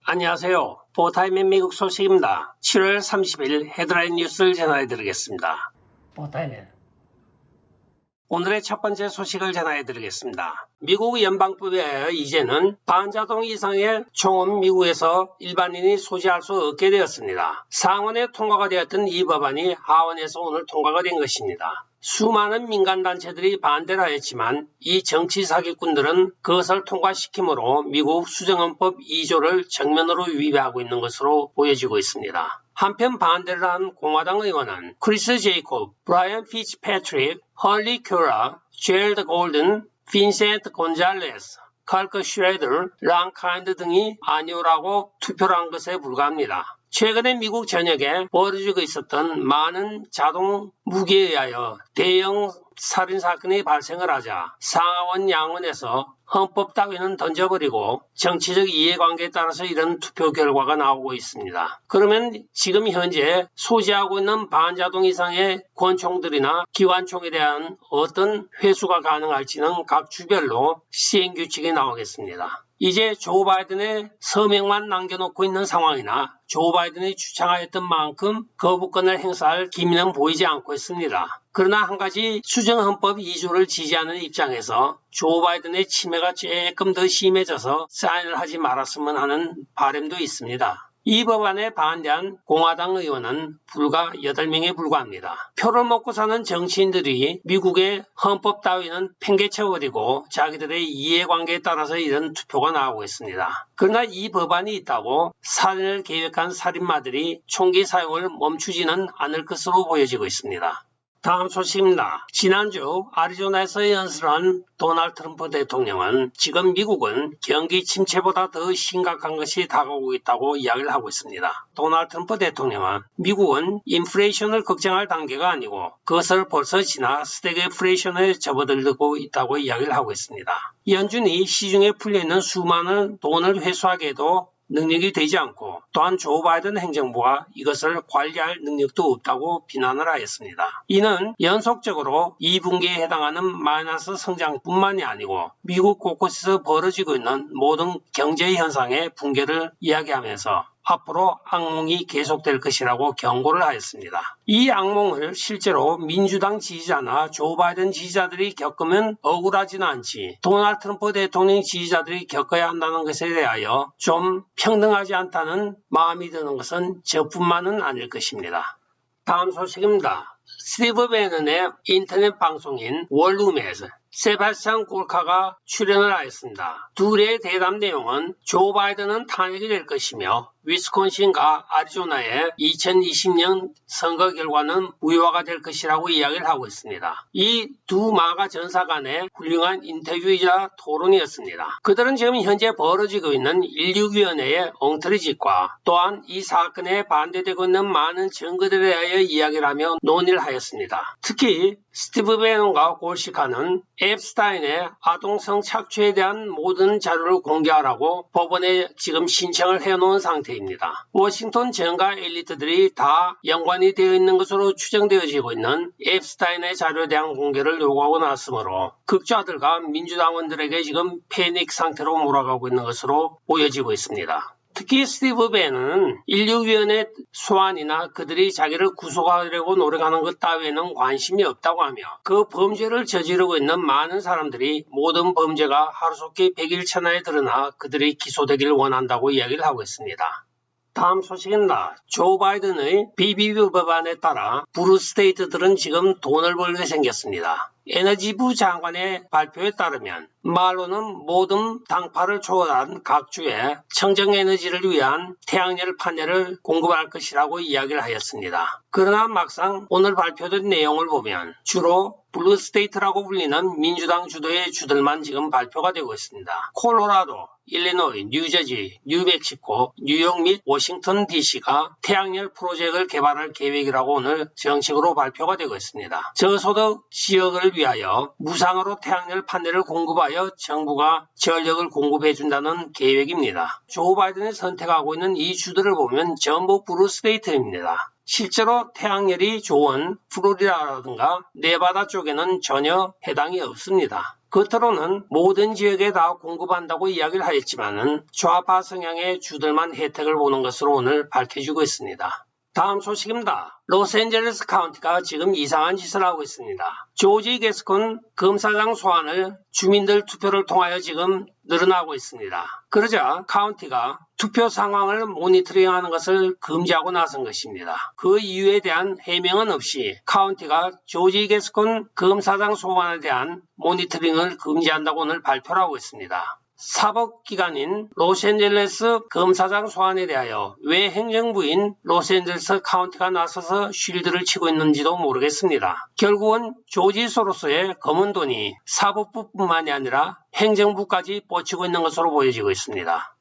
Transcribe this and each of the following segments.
안녕하세요. 포타임의 미국 소식입니다. 7월 30일 헤드라인 뉴스를 전해드리겠습니다. 포타임에 오늘의 첫 번째 소식을 전해드리겠습니다. 미국 연방법에 의하여 이제는 반자동 이상의 총은 미국에서 일반인이 소지할 수 없게 되었습니다. 상원에 통과가 되었던 이 법안이 하원에서 오늘 통과가 된 것입니다. 수많은 민간단체들이 반대를 하였지만 이 정치 사기꾼들은 그것을 통과시킴으로 미국 수정헌법 2조를 정면으로 위배하고 있는 것으로 보여지고 있습니다. 한편 반대를 한 공화당 의원은 크리스 제이콥, 브라이언 피츠패트릭, 헐리 큐라, 제럴드 골든, 빈센트 곤잘레스, 칼크 슈레더, 랑 카인드 등이 아니오라고 투표를 한 것에 불과합니다. 최근에 미국 전역에 벌어지고 있었던 많은 자동 무기에 의하여 대형 살인사건이 발생을 하자 상하원 양원에서 헌법 따위는 던져버리고 정치적 이해관계에 따라서 이런 투표 결과가 나오고 있습니다. 그러면 지금 현재 소지하고 있는 반자동 이상의 권총들이나 기관총에 대한 어떤 회수가 가능할지는 각 주별로 시행규칙이 나오겠습니다. 이제 조 바이든의 서명만 남겨놓고 있는 상황이나 조 바이든이 주창하였던 만큼 거부권을 행사할 기미는 보이지 않고 있습니다. 그러나 한 가지 수정헌법 2조를 지지하는 입장에서 조 바이든의 침해가 조금 더 심해져서 사인을 하지 말았으면 하는 바람도 있습니다. 이 법안에 반대한 공화당 의원은 불과 8명에 불과합니다. 표를 먹고 사는 정치인들이 미국의 헌법 따위는 팽개쳐버리고 자기들의 이해관계에 따라서 이런 투표가 나오고 있습니다. 그러나 이 법안이 있다고 살인을 계획한 살인마들이 총기 사용을 멈추지는 않을 것으로 보여지고 있습니다. 다음 소식입니다. 지난주 아리조나에서 연설한 도널드 트럼프 대통령은 지금 미국은 경기 침체보다 더 심각한 것이 다가오고 있다고 이야기를 하고 있습니다. 도널드 트럼프 대통령은 미국은 인플레이션을 걱정할 단계가 아니고 그것을 벌써 지나 스태그플레이션에 접어들고 있다고 이야기를 하고 있습니다. 연준이 시중에 풀려있는 수많은 돈을 회수하게도 능력이 되지 않고 또한 조 바이든 행정부가 이것을 관리할 능력도 없다고 비난을 하였습니다. 이는 연속적으로 2분기에 해당하는 마이너스 성장뿐만이 아니고 미국 곳곳에서 벌어지고 있는 모든 경제 현상의 붕괴를 이야기하면서 앞으로 악몽이 계속될 것이라고 경고를 하였습니다. 이 악몽을 실제로 민주당 지지자나 조 바이든 지지자들이 겪으면 억울하지는 않지 도널드 트럼프 대통령 지지자들이 겪어야 한다는 것에 대하여 좀 평등하지 않다는 마음이 드는 것은 저뿐만은 아닐 것입니다. 다음 소식입니다. 스티브 배넌의 인터넷 방송인 월룸에서 세바스찬 굴카가 출연을 하였습니다. 둘의 대담 내용은 조 바이든은 탄핵이 될 것이며 위스콘신과 아리조나의 2020년 선거 결과는 무효화가 될 것이라고 이야기를 하고 있습니다. 이 두 마가 전사 간의 훌륭한 인터뷰이자 토론이었습니다. 그들은 지금 현재 벌어지고 있는 16위원회의 엉터리짓과 또한 이 사건에 반대되고 있는 많은 증거들에 대하여 이야기를 하며 논의를 하였습니다. 특히 스티브 배넌과 골시카는 앱스타인의 아동성 착취에 대한 모든 자료를 공개하라고 법원에 지금 신청을 해놓은 상태입니다. 워싱턴 정가 엘리트들이 다 연관이 되어 있는 것으로 추정되어지고 있는 앱스타인의 자료에 대한 공개를 요구하고 나서므로 극좌들과 민주당원들에게 지금 패닉 상태로 몰아가고 있는 것으로 보여지고 있습니다. 특히 스티브 배넌은 16위원회 소환이나 그들이 자기를 구속하려고 노력하는 것 따위에는 관심이 없다고 하며 그 범죄를 저지르고 있는 많은 사람들이 모든 범죄가 하루속히 100일 천하에 드러나 그들이 기소되기를 원한다고 이야기를 하고 있습니다. 다음 소식입니다. 조 바이든의 BBB 법안에 따라 블루스테이트들은 지금 돈을 벌게 생겼습니다. 에너지부 장관의 발표에 따르면 말로는 모든 당파를 초월한 각 주에 청정에너지를 위한 태양열 판넬을 공급할 것이라고 이야기를 하였습니다. 그러나 막상 오늘 발표된 내용을 보면 주로 블루스테이트라고 불리는 민주당 주도의 주들만 지금 발표가 되고 있습니다. 콜로라도, 일리노이, 뉴저지, 뉴멕시코, 뉴욕 및 워싱턴 DC가 태양열 프로젝트를 개발할 계획이라고 오늘 정식으로 발표가 되고 있습니다. 저소득 지역을 위하여 무상으로 태양열 판넬을 공급하여 정부가 전력을 공급해준다는 계획입니다. 조 바이든이 선택하고 있는 이 주들을 보면 전부 블루 스테이트입니다. 실제로 태양열이 좋은 플로리다라든가 네바다 쪽에는 전혀 해당이 없습니다. 겉으로는 모든 지역에 다 공급한다고 이야기를 하였지만 좌파 성향의 주들만 혜택을 보는 것으로 오늘 밝혀지고 있습니다. 다음 소식입니다. 로스앤젤레스 카운티가 지금 이상한 짓을 하고 있습니다. 조지 게스콘 검사장 소환을 주민들 투표를 통하여 지금 늘어나고 있습니다. 그러자 카운티가 투표 상황을 모니터링하는 것을 금지하고 나선 것입니다. 그 이유에 대한 해명은 없이 카운티가 조지 게스콘 검사장 소환에 대한 모니터링을 금지한다고 오늘 발표를 하고 있습니다. 사법기관인 로스앤젤레스 검사장 소환에 대하여 왜 행정부인 로스앤젤레스 카운티가 나서서 쉴드를 치고 있는지도 모르겠습니다. 결국은 조지 소로스의 검은 돈이 사법부뿐만이 아니라 행정부까지 뻗치고 있는 것으로 보여지고 있습니다.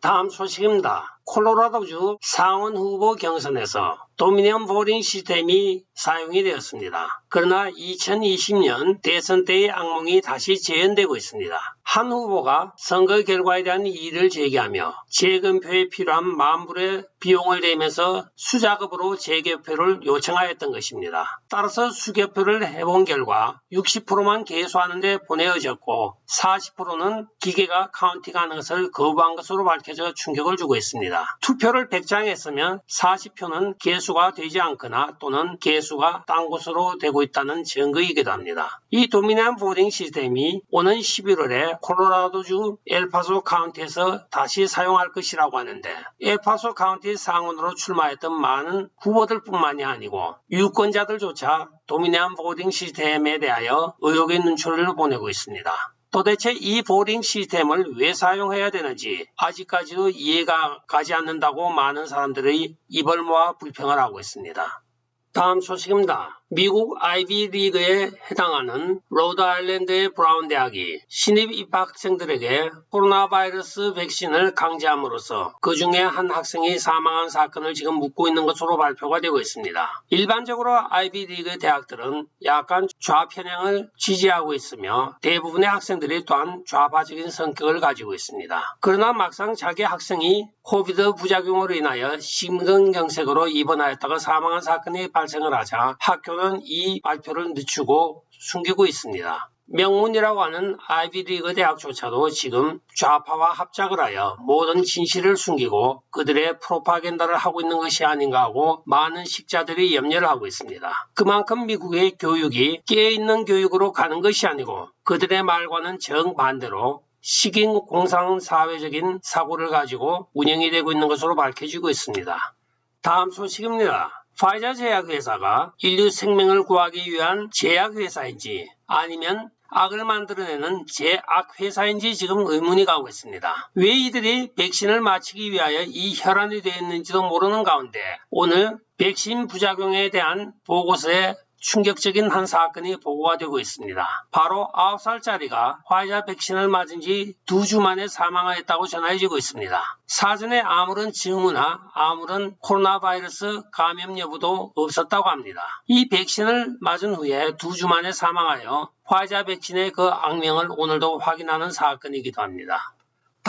다음 소식입니다. 콜로라도주 상원 후보 경선에서 도미니언 보링 시스템이 사용이 되었습니다. 그러나 2020년 대선 때의 악몽이 다시 재현되고 있습니다. 한 후보가 선거 결과에 대한 이의를 제기하며 재검표에 필요한 만불의 비용을 대면서 수작업으로 재개표를 요청하였던 것입니다. 따라서 수개표를 해본 결과 60%만 개수하는 데 보내어졌고 40%는 기계가 카운팅하는 것을 거부한 것으로 밝혀져 충격을 주고 있습니다. 투표를 100장 했으면 40표는 개수가 되지 않거나 또는 개수가 딴 곳으로 되고 있다는 증거이기도 합니다. 이 도미니언 보팅 시스템이 오는 11월에 콜로라도주 엘파소 카운티에서 다시 사용할 것이라고 하는데 엘파소 카운티 상원으로 출마했던 많은 후보들뿐만이 아니고 유권자들조차 도미니언 보팅 시스템에 대하여 의혹의 눈초리를 보내고 있습니다. 도대체 이 보링 시스템을 왜 사용해야 되는지 아직까지도 이해가 가지 않는다고 많은 사람들이 입을 모아 불평을 하고 있습니다. 다음 소식입니다. 미국 아이비 리그에 해당하는 로드아일랜드의 브라운 대학이 신입 입학생들에게 코로나 바이러스 백신을 강제함으로써 그 중에 한 학생이 사망한 사건을 지금 묻고 있는 것으로 발표가 되고 있습니다. 일반적으로 아이비 리그 대학들은 약간 좌편향을 지지하고 있으며 대부분의 학생들이 또한 좌파적인 성격을 가지고 있습니다. 그러나 막상 자기 학생이 코비드 부작용으로 인하여 심근경색으로 입원하였다가 사망한 사건이 발생을 하자 학교는 이 발표를 늦추고 숨기고 있습니다. 명문이라고 하는 아이비리그 대학조차도 지금 좌파와 합작을 하여 모든 진실을 숨기고 그들의 프로파간다를 하고 있는 것이 아닌가 하고 많은 식자들이 염려를 하고 있습니다. 그만큼 미국의 교육이 깨어있는 교육으로 가는 것이 아니고 그들의 말과는 정반대로 식인 공상사회적인 사고를 가지고 운영이 되고 있는 것으로 밝혀지고 있습니다. 다음 소식입니다. 파이자 제약회사가 인류 생명을 구하기 위한 제약회사인지 아니면 악을 만들어내는 제악회사인지 지금 의문이 가고 있습니다. 왜 이들이 백신을 맞추기 위하여 이 혈안이 되어 있는지도 모르는 가운데 오늘 백신 부작용에 대한 보고서에 충격적인 한 사건이 보고가 되고 있습니다. 바로 9살짜리가 화이자 백신을 맞은 지 2주 만에 사망하였다고 전해지고 있습니다. 사전에 아무런 징후나 아무런 코로나 바이러스 감염 여부도 없었다고 합니다. 이 백신을 맞은 후에 2주 만에 사망하여 화이자 백신의 그 악명을 오늘도 확인하는 사건이기도 합니다.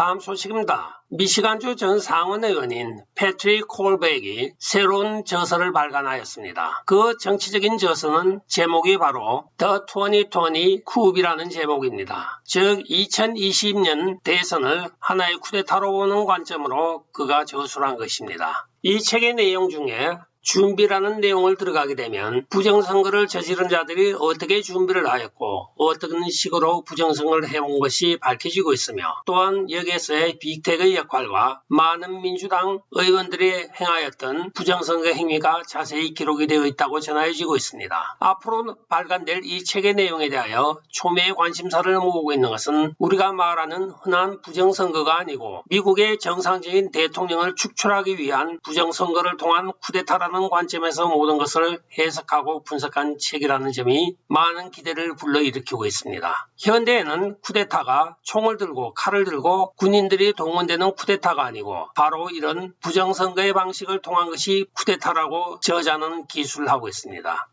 다음 소식입니다. 미시간주 전 상원의원인 패트릭 콜백이 새로운 저서를 발간하였습니다. 그 정치적인 저서는 제목이 바로 The 2020 Coup이라는 제목입니다. 즉 2020년 대선을 하나의 쿠데타로 보는 관점으로 그가 저술을 한 것입니다. 이 책의 내용 중에 준비라는 내용을 들어가게 되면 부정선거를 저지른 자들이 어떻게 준비를 하였고 어떤 식으로 부정선거를 해온 것이 밝혀지고 있으며 또한 여기에서의 빅테크의 역할과 많은 민주당 의원들이 행하였던 부정선거 행위가 자세히 기록이 되어 있다고 전해지고 있습니다. 앞으로 발간될 이 책의 내용에 대하여 초미의 관심사를 모으고 있는 것은 우리가 말하는 흔한 부정선거가 아니고 미국의 정상적인 대통령을 축출하기 위한 부정선거를 통한 쿠데타라는 관점에서 모든 것을 해석하고 분석한 책이라는 점이 많은 기대를 불러일으키고 있습니다. 현대에는 쿠데타가 총을 들고 칼을 들고 군인들이 동원되는 쿠데타가 아니고 바로 이런 부정선거의 방식을 통한 것이 쿠데타라고 저자는 기술을 하고 있습니다.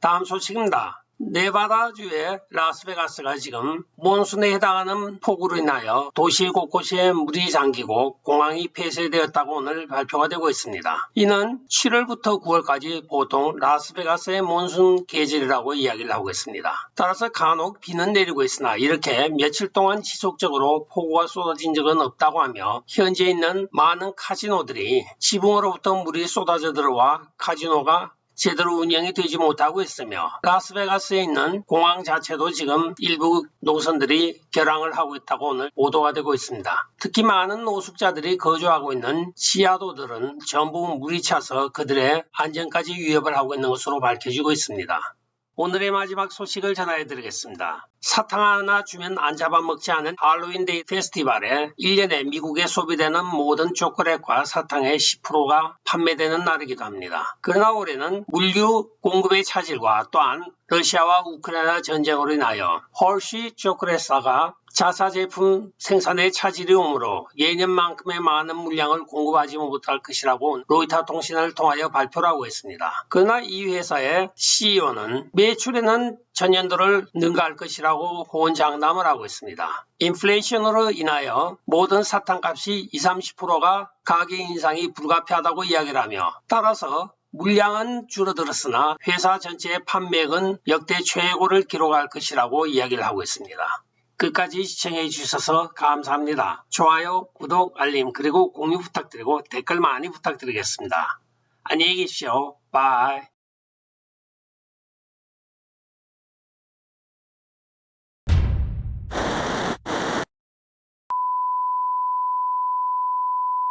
다음 소식입니다. 네바다주의 라스베가스가 지금 몬순에 해당하는 폭우로 인하여 도시 곳곳에 물이 잠기고 공항이 폐쇄되었다고 오늘 발표가 되고 있습니다. 이는 7월부터 9월까지 보통 라스베가스의 몬순 계절이라고 이야기를 하고 있습니다. 따라서 간혹 비는 내리고 있으나 이렇게 며칠 동안 지속적으로 폭우가 쏟아진 적은 없다고 하며 현재 있는 많은 카지노들이 지붕으로부터 물이 쏟아져 들어와 카지노가 제대로 운영이 되지 못하고 있으며 라스베가스에 있는 공항 자체도 지금 일부 노선들이 결항을 하고 있다고 오늘 보도가 되고 있습니다. 특히 많은 노숙자들이 거주하고 있는 지하도들은 전부 물이 차서 그들의 안전까지 위협을 하고 있는 것으로 밝혀지고 있습니다. 오늘의 마지막 소식을 전해드리겠습니다. 사탕 하나 주면 안 잡아먹지 않은 할로윈데이 페스티벌에 1년에 미국에 소비되는 모든 초콜릿과 사탕의 10%가 판매되는 날이기도 합니다. 그러나 올해는 물류 공급의 차질과 또한 러시아와 우크라이나 전쟁으로 인하여 헐시 초콜릿사가 자사 제품 생산에 차질이 오므로 예년만큼의 많은 물량을 공급하지 못할 것이라고 로이터 통신을 통하여 발표를 하고 있습니다. 그러나 이 회사의 CEO는 매출에는 전년도를 능가할 것이라고 호언장담을 하고 있습니다. 인플레이션으로 인하여 모든 사탕값이 20-30%가 가격 인상이 불가피하다고 이야기를 하며 따라서 물량은 줄어들었으나 회사 전체의 판매액은 역대 최고를 기록할 것이라고 이야기를 하고 있습니다. 끝까지 시청해 주셔서 감사합니다. 좋아요, 구독, 알림 그리고 공유 부탁드리고 댓글 많이 부탁드리겠습니다. 안녕히 계십시오. 바이.